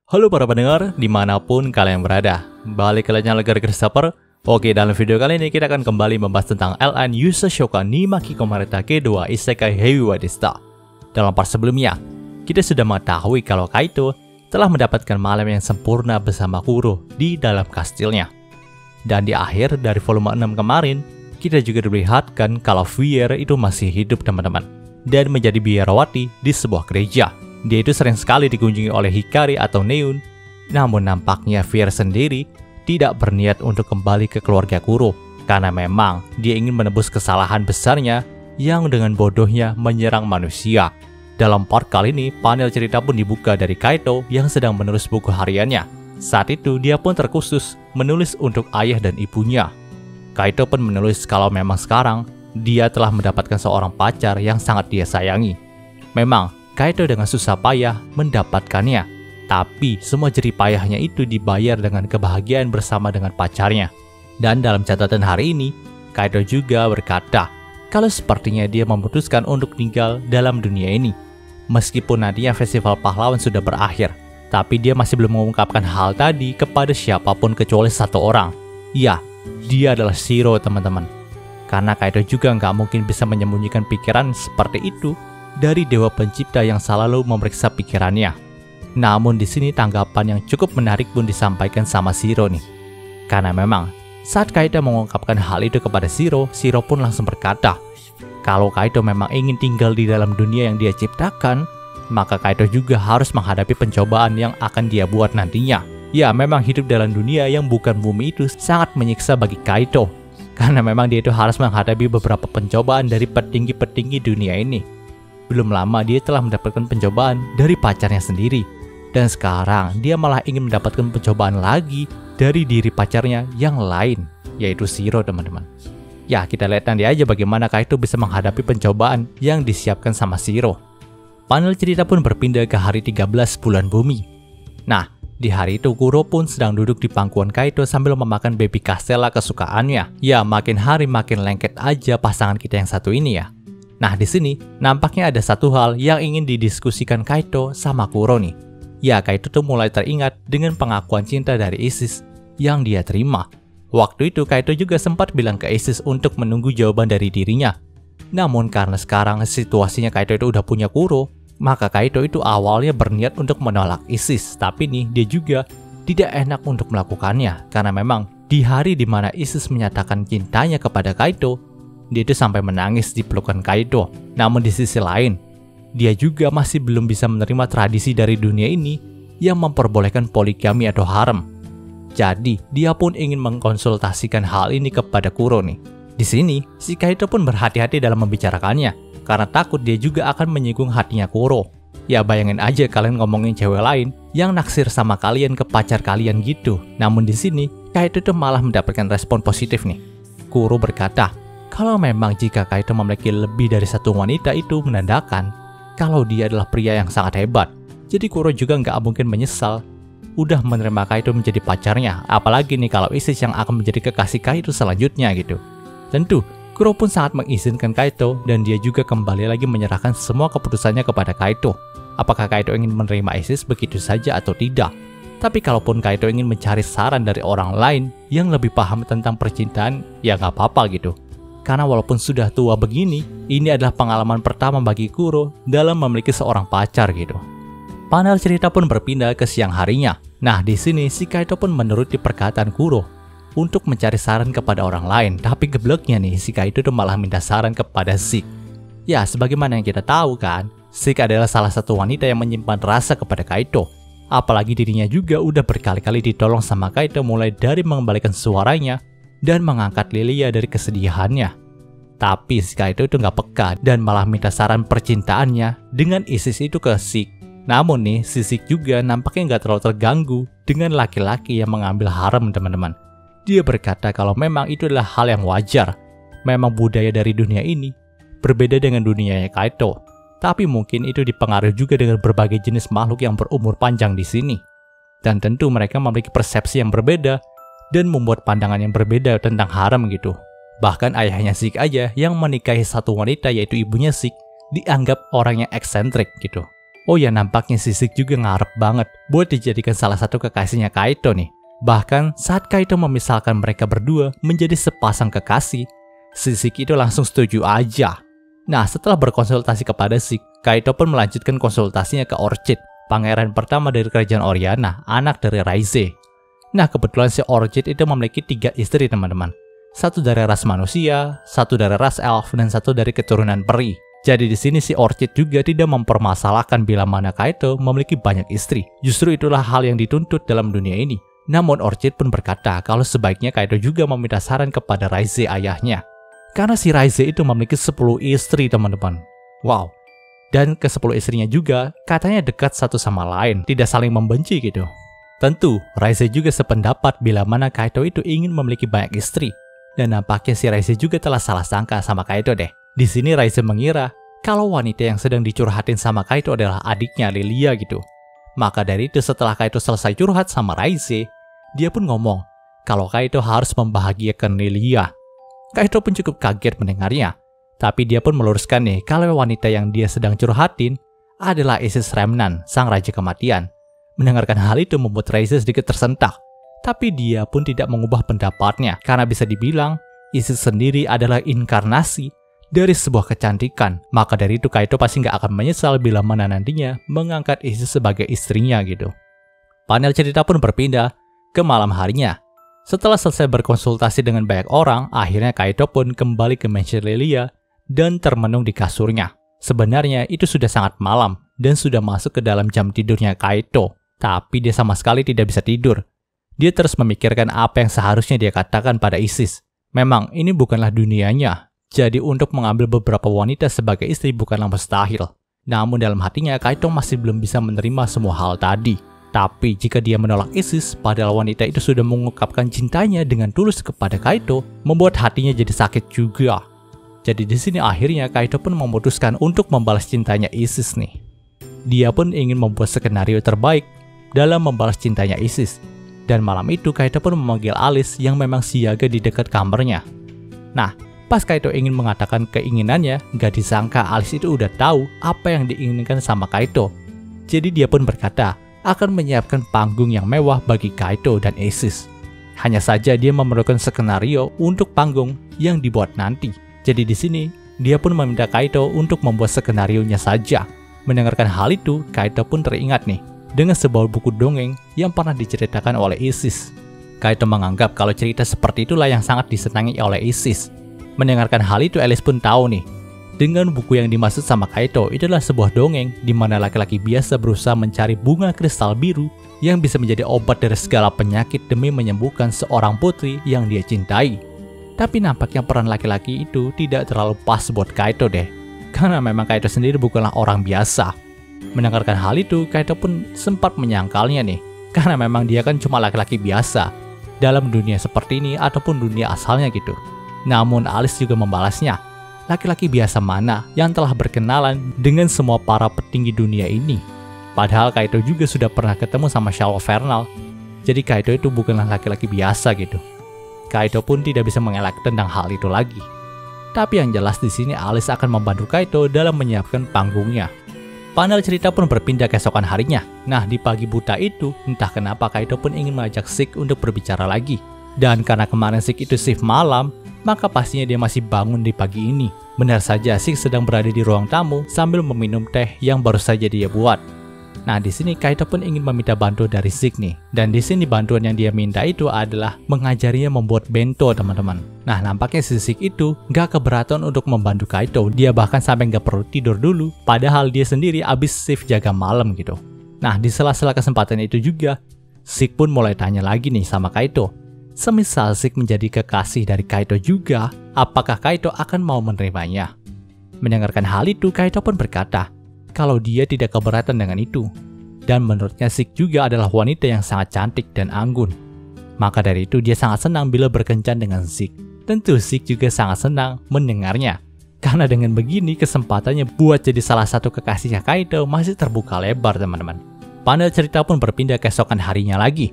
Halo para pendengar, dimanapun kalian berada. Balik ke channel Christopher. Oke, dalam video kali ini kita akan kembali membahas tentang LN Yusashoka ni Makikomareta kedua Isekai Heavyweight Star. Dalam part sebelumnya, kita sudah mengetahui kalau Kaito telah mendapatkan malam yang sempurna bersama Kuro di dalam kastilnya. Dan di akhir dari volume 6 kemarin, kita juga diperlihatkan kalau Vier itu masih hidup teman-teman, dan menjadi biarawati di sebuah gereja. Dia itu sering sekali dikunjungi oleh Hikari atau Neun, namun nampaknya Vier sendiri tidak berniat untuk kembali ke keluarga Kuro, karena memang dia ingin menebus kesalahan besarnya yang dengan bodohnya menyerang manusia. Dalam part kali ini, panel cerita pun dibuka dari Kaito yang sedang menulis buku hariannya. Saat itu, dia pun terkhusus menulis untuk ayah dan ibunya. Kaito pun menulis kalau memang sekarang dia telah mendapatkan seorang pacar yang sangat dia sayangi. Memang, Kaito dengan susah payah mendapatkannya, tapi semua jerih payahnya itu dibayar dengan kebahagiaan bersama dengan pacarnya. Dan dalam catatan hari ini, Kaito juga berkata kalau sepertinya dia memutuskan untuk tinggal dalam dunia ini. Meskipun nantinya festival pahlawan sudah berakhir, tapi dia masih belum mengungkapkan hal tadi kepada siapapun kecuali satu orang. Ya, dia adalah Shiro teman-teman. Karena Kaito juga nggak mungkin bisa menyembunyikan pikiran seperti itu dari Dewa Pencipta yang selalu memeriksa pikirannya. Namun di sini tanggapan yang cukup menarik pun disampaikan sama Shiro nih. Karena memang saat Kaito mengungkapkan hal itu kepada Shiro, Shiro pun langsung berkata kalau Kaito memang ingin tinggal di dalam dunia yang dia ciptakan, maka Kaito juga harus menghadapi pencobaan yang akan dia buat nantinya. Ya, memang hidup dalam dunia yang bukan bumi itu sangat menyiksa bagi Kaito, karena memang dia itu harus menghadapi beberapa pencobaan dari petinggi-petinggi dunia ini. Belum lama dia telah mendapatkan pencobaan dari pacarnya sendiri, dan sekarang dia malah ingin mendapatkan pencobaan lagi dari diri pacarnya yang lain, yaitu Shiro teman-teman. Ya, kita lihat nanti aja bagaimana Kaito bisa menghadapi pencobaan yang disiapkan sama Shiro. Panel cerita pun berpindah ke hari 13 bulan bumi. Nah, di hari itu Kuro pun sedang duduk di pangkuan Kaito sambil memakan baby Castella kesukaannya. Ya, makin hari makin lengket aja pasangan kita yang satu ini ya. Nah, di sini nampaknya ada satu hal yang ingin didiskusikan Kaito sama Kuro nih. Ya, Kaito tuh mulai teringat dengan pengakuan cinta dari Isis yang dia terima. Waktu itu Kaito juga sempat bilang ke Isis untuk menunggu jawaban dari dirinya. Namun karena sekarang situasinya Kaito itu udah punya Kuro, maka Kaito itu awalnya berniat untuk menolak Isis. Tapi nih dia juga tidak enak untuk melakukannya, karena memang di hari dimana Isis menyatakan cintanya kepada Kaito, dia itu sampai menangis di pelukan Kaito. Namun di sisi lain, dia juga masih belum bisa menerima tradisi dari dunia ini yang memperbolehkan poligami atau harem. Jadi, dia pun ingin mengkonsultasikan hal ini kepada Kuro nih. Di sini, si Kaito pun berhati-hati dalam membicarakannya, karena takut dia juga akan menyinggung hatinya Kuro. Ya, bayangin aja kalian ngomongin cewek lain yang naksir sama kalian ke pacar kalian gitu. Namun di sini, Kaito tuh malah mendapatkan respon positif nih. Kuro berkata, kalau memang jika Kaito memiliki lebih dari satu wanita itu menandakan kalau dia adalah pria yang sangat hebat. Jadi Kuro juga nggak mungkin menyesal udah menerima Kaito menjadi pacarnya. Apalagi nih kalau Isis yang akan menjadi kekasih Kaito selanjutnya gitu. Tentu, Kuro pun sangat mengizinkan Kaito dan dia juga kembali lagi menyerahkan semua keputusannya kepada Kaito. Apakah Kaito ingin menerima Isis begitu saja atau tidak? Tapi kalaupun Kaito ingin mencari saran dari orang lain yang lebih paham tentang percintaan, ya nggak apa-apa gitu. Karena walaupun sudah tua begini, ini adalah pengalaman pertama bagi Kuro dalam memiliki seorang pacar gitu. Panel cerita pun berpindah ke siang harinya. Nah, di sini si Kaito pun menuruti perkataan Kuro untuk mencari saran kepada orang lain. Tapi gebleknya nih, si Kaito tuh malah minta saran kepada Zeke. Ya, sebagaimana yang kita tahu kan, Zeke adalah salah satu wanita yang menyimpan rasa kepada Kaito. Apalagi dirinya juga udah berkali-kali ditolong sama Kaito, mulai dari mengembalikan suaranya dan mengangkat Lilia dari kesedihannya. Tapi si Kaito itu nggak peka dan malah minta saran percintaannya dengan Isis itu ke Zeke. Namun nih, si Zeke juga nampaknya nggak terlalu terganggu dengan laki-laki yang mengambil harem teman-teman. Dia berkata kalau memang itu adalah hal yang wajar. Memang budaya dari dunia ini berbeda dengan dunianya Kaito. Tapi mungkin itu dipengaruhi juga dengan berbagai jenis makhluk yang berumur panjang di sini. Dan tentu mereka memiliki persepsi yang berbeda dan membuat pandangan yang berbeda tentang harem gitu. Bahkan ayahnya Zeke aja yang menikahi satu wanita yaitu ibunya Zeke dianggap orang yang eksentrik gitu. Oh ya, nampaknya si Zeke juga ngarep banget buat dijadikan salah satu kekasihnya Kaito nih. Bahkan saat Kaito memisahkan mereka berdua menjadi sepasang kekasih, si Zeke itu langsung setuju aja. Nah, setelah berkonsultasi kepada Zeke, Kaito pun melanjutkan konsultasinya ke Orchid, pangeran pertama dari kerajaan Oriana, anak dari Raize. Nah, kebetulan si Orchid itu memiliki 3 istri teman-teman. Satu dari ras manusia, satu dari ras elf, dan satu dari keturunan peri. Jadi di sini si Orchid juga tidak mempermasalahkan bila mana Kaito memiliki banyak istri. Justru itulah hal yang dituntut dalam dunia ini. Namun Orchid pun berkata kalau sebaiknya Kaito juga meminta saran kepada Raize ayahnya. Karena si Raize itu memiliki 10 istri teman-teman. Wow. Dan ke-10 istrinya juga katanya dekat satu sama lain, tidak saling membenci gitu. Tentu, Raize juga sependapat bila mana Kaito itu ingin memiliki banyak istri. Dan nampaknya si Raize juga telah salah sangka sama Kaito deh. Di sini Raize mengira kalau wanita yang sedang dicurhatin sama Kaito adalah adiknya Lilia gitu. Maka dari itu setelah Kaito selesai curhat sama Raize, dia pun ngomong kalau Kaito harus membahagiakan Lilia. Kaito pun cukup kaget mendengarnya. Tapi dia pun meluruskan nih kalau wanita yang dia sedang curhatin adalah Isis Remnan, sang raja kematian. Mendengarkan hal itu membuat Raize sedikit tersentak. Tapi dia pun tidak mengubah pendapatnya karena bisa dibilang Isis sendiri adalah inkarnasi dari sebuah kecantikan. Maka dari itu Kaito pasti nggak akan menyesal bila mana nantinya mengangkat Isis sebagai istrinya gitu. Panel cerita pun berpindah ke malam harinya. Setelah selesai berkonsultasi dengan banyak orang, akhirnya Kaito pun kembali ke mansion Lilia dan termenung di kasurnya. Sebenarnya itu sudah sangat malam dan sudah masuk ke dalam jam tidurnya Kaito. Tapi dia sama sekali tidak bisa tidur. Dia terus memikirkan apa yang seharusnya dia katakan pada Isis. Memang ini bukanlah dunianya. Jadi untuk mengambil beberapa wanita sebagai istri bukanlah mustahil. Namun dalam hatinya Kaito masih belum bisa menerima semua hal tadi. Tapi jika dia menolak Isis, padahal wanita itu sudah mengungkapkan cintanya dengan tulus kepada Kaito, membuat hatinya jadi sakit juga. Jadi di sini akhirnya Kaito pun memutuskan untuk membalas cintanya Isis nih. Dia pun ingin membuat skenario terbaik dalam membalas cintanya Isis. Dan malam itu Kaito pun memanggil Alice yang memang siaga di dekat kamarnya. Nah, pas Kaito ingin mengatakan keinginannya, gak disangka Alice itu udah tahu apa yang diinginkan sama Kaito. Jadi dia pun berkata akan menyiapkan panggung yang mewah bagi Kaito dan Isis. Hanya saja dia memerlukan skenario untuk panggung yang dibuat nanti. Jadi di sini dia pun meminta Kaito untuk membuat skenarionya saja. Mendengarkan hal itu, Kaito pun teringat nih dengan sebuah buku dongeng yang pernah diceritakan oleh Isis. Kaito menganggap kalau cerita seperti itulah yang sangat disenangi oleh Isis. Mendengarkan hal itu, Alice pun tahu nih, dengan buku yang dimaksud sama Kaito itulah sebuah dongeng di mana laki-laki biasa berusaha mencari bunga kristal biru yang bisa menjadi obat dari segala penyakit demi menyembuhkan seorang putri yang dia cintai. Tapi nampaknya peran laki-laki itu tidak terlalu pas buat Kaito deh, karena memang Kaito sendiri bukanlah orang biasa. Mendengarkan hal itu, Kaito pun sempat menyangkalnya nih, karena memang dia kan cuma laki-laki biasa dalam dunia seperti ini ataupun dunia asalnya gitu. Namun Alice juga membalasnya, laki-laki biasa mana yang telah berkenalan dengan semua para petinggi dunia ini? Padahal Kaito juga sudah pernah ketemu sama Shallow Vernal. Jadi Kaito itu bukanlah laki-laki biasa gitu. Kaito pun tidak bisa mengelak tentang hal itu lagi. Tapi yang jelas di sini Alice akan membantu Kaito dalam menyiapkan panggungnya. Panel cerita pun berpindah keesokan harinya. Nah, di pagi buta itu, entah kenapa Kaito pun ingin mengajak Zeke untuk berbicara lagi. Dan karena kemarin Zeke itu shift malam, maka pastinya dia masih bangun di pagi ini. Benar saja Zeke sedang berada di ruang tamu sambil meminum teh yang baru saja dia buat. Nah, di sini Kaito pun ingin meminta bantuan dari Zeke nih. Dan di sini bantuan yang dia minta itu adalah mengajarinya membuat bento, teman-teman. Nah, nampaknya si Zeke itu gak keberatan untuk membantu Kaito. Dia bahkan sampai gak perlu tidur dulu, padahal dia sendiri abis shift jaga malam gitu. Nah, di sela-sela kesempatan itu juga, Zeke pun mulai tanya lagi nih sama Kaito. Semisal Zeke menjadi kekasih dari Kaito juga, apakah Kaito akan mau menerimanya? Mendengarkan hal itu, Kaito pun berkata kalau dia tidak keberatan dengan itu. Dan menurutnya Zeke juga adalah wanita yang sangat cantik dan anggun. Maka dari itu dia sangat senang bila berkencan dengan Zeke. Tentu Zeke juga sangat senang mendengarnya. Karena dengan begini kesempatannya buat jadi salah satu kekasihnya Kaito masih terbuka lebar, teman-teman. Panel cerita pun berpindah keesokan harinya lagi.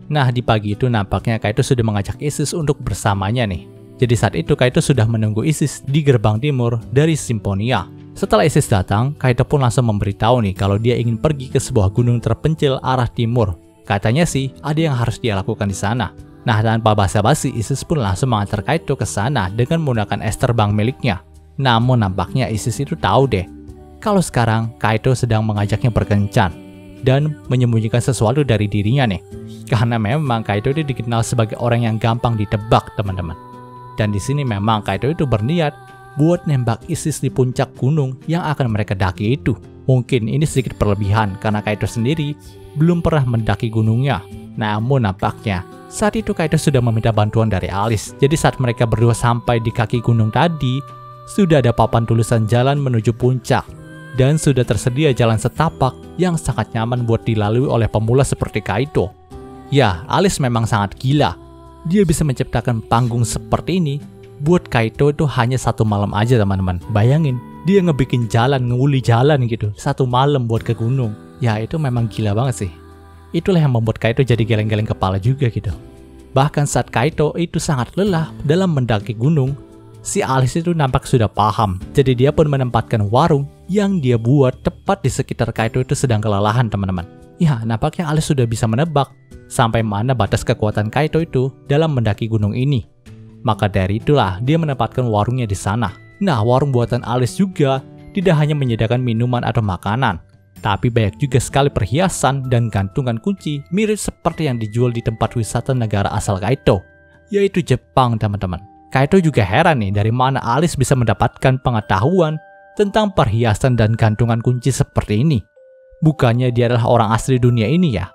Nah, di pagi itu nampaknya Kaito sudah mengajak Isis untuk bersamanya nih. Jadi saat itu Kaito sudah menunggu Isis di gerbang timur dari Symphonia. Setelah Isis datang, Kaito pun langsung memberitahu nih kalau dia ingin pergi ke sebuah gunung terpencil arah timur. Katanya sih ada yang harus dia lakukan di sana. Nah, tanpa basa-basi, Isis pun langsung mengantar Kaito ke sana dengan menggunakan es terbang miliknya. Namun nampaknya Isis itu tahu deh kalau sekarang Kaito sedang mengajaknya berkencan dan menyembunyikan sesuatu dari dirinya nih. Karena memang Kaito itu dikenal sebagai orang yang gampang ditebak, teman-teman. Dan di sini memang Kaito itu berniat buat nembak Isis di puncak gunung yang akan mereka daki itu. Mungkin ini sedikit berlebihan karena Kaito sendiri belum pernah mendaki gunungnya. Namun nampaknya saat itu Kaito sudah meminta bantuan dari Alice. Jadi saat mereka berdua sampai di kaki gunung tadi, sudah ada papan tulisan jalan menuju puncak. Dan sudah tersedia jalan setapak yang sangat nyaman buat dilalui oleh pemula seperti Kaito. Ya, Alice memang sangat gila. Dia bisa menciptakan panggung seperti ini buat Kaito itu hanya 1 malam aja, teman-teman. Bayangin, dia ngebikin jalan, nguli jalan gitu 1 malam buat ke gunung. Ya, itu memang gila banget sih. Itulah yang membuat Kaito jadi geleng-geleng kepala juga gitu. Bahkan saat Kaito itu sangat lelah dalam mendaki gunung, si Alice itu nampak sudah paham. Jadi dia pun menempatkan warung yang dia buat tepat di sekitar Kaito itu sedang kelelahan, teman-teman. Ya, nampaknya Alice sudah bisa menebak sampai mana batas kekuatan Kaito itu dalam mendaki gunung ini. Maka dari itulah dia menempatkan warungnya di sana. Nah, warung buatan Alice juga tidak hanya menyediakan minuman atau makanan, tapi banyak juga sekali perhiasan dan gantungan kunci mirip seperti yang dijual di tempat wisata negara asal Kaito, yaitu Jepang, teman-teman. Kaito juga heran nih dari mana Alice bisa mendapatkan pengetahuan tentang perhiasan dan gantungan kunci seperti ini. Bukannya dia adalah orang asli dunia ini ya?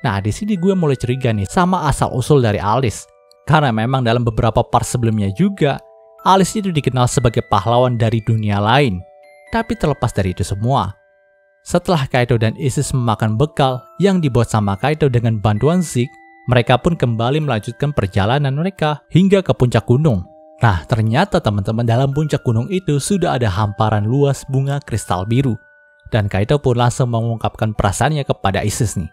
Nah, di sini gue mulai curiga nih sama asal-usul dari Alice. Karena memang dalam beberapa part sebelumnya juga, Alice itu dikenal sebagai pahlawan dari dunia lain. Tapi terlepas dari itu semua, setelah Kaito dan Isis memakan bekal yang dibuat sama Kaito dengan bantuan Zeke, mereka pun kembali melanjutkan perjalanan mereka hingga ke puncak gunung. Nah, ternyata teman-teman, dalam puncak gunung itu sudah ada hamparan luas bunga kristal biru. Dan Kaito pun langsung mengungkapkan perasaannya kepada Isis nih.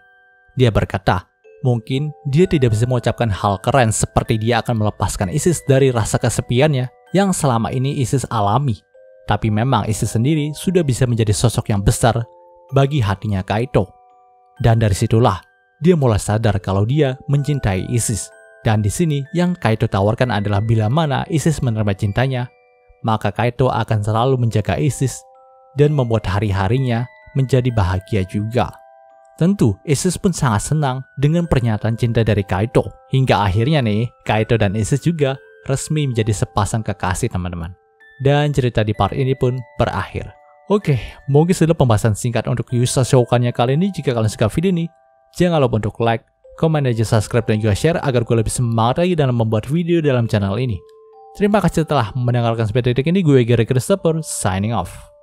Dia berkata, mungkin dia tidak bisa mengucapkan hal keren seperti dia akan melepaskan Isis dari rasa kesepiannya yang selama ini Isis alami. Tapi memang Isis sendiri sudah bisa menjadi sosok yang besar bagi hatinya Kaito. Dan dari situlah dia mulai sadar kalau dia mencintai Isis. Dan di sini yang Kaito tawarkan adalah bila mana Isis menerima cintanya, maka Kaito akan selalu menjaga Isis dan membuat hari-harinya menjadi bahagia juga. Tentu, Isis pun sangat senang dengan pernyataan cinta dari Kaito. Hingga akhirnya nih, Kaito dan Isis juga resmi menjadi sepasang kekasih, teman-teman. Dan cerita di part ini pun berakhir. Oke, mungkin sudah pembahasan singkat untuk Yusa Shoukan-nya kali ini. Jika kalian suka video ini, jangan lupa untuk like, komen, dan juga subscribe dan juga share agar gue lebih semangat lagi dalam membuat video dalam channel ini. Terima kasih telah mendengarkan sampai detik ini. Gue Gary Christopher, signing off.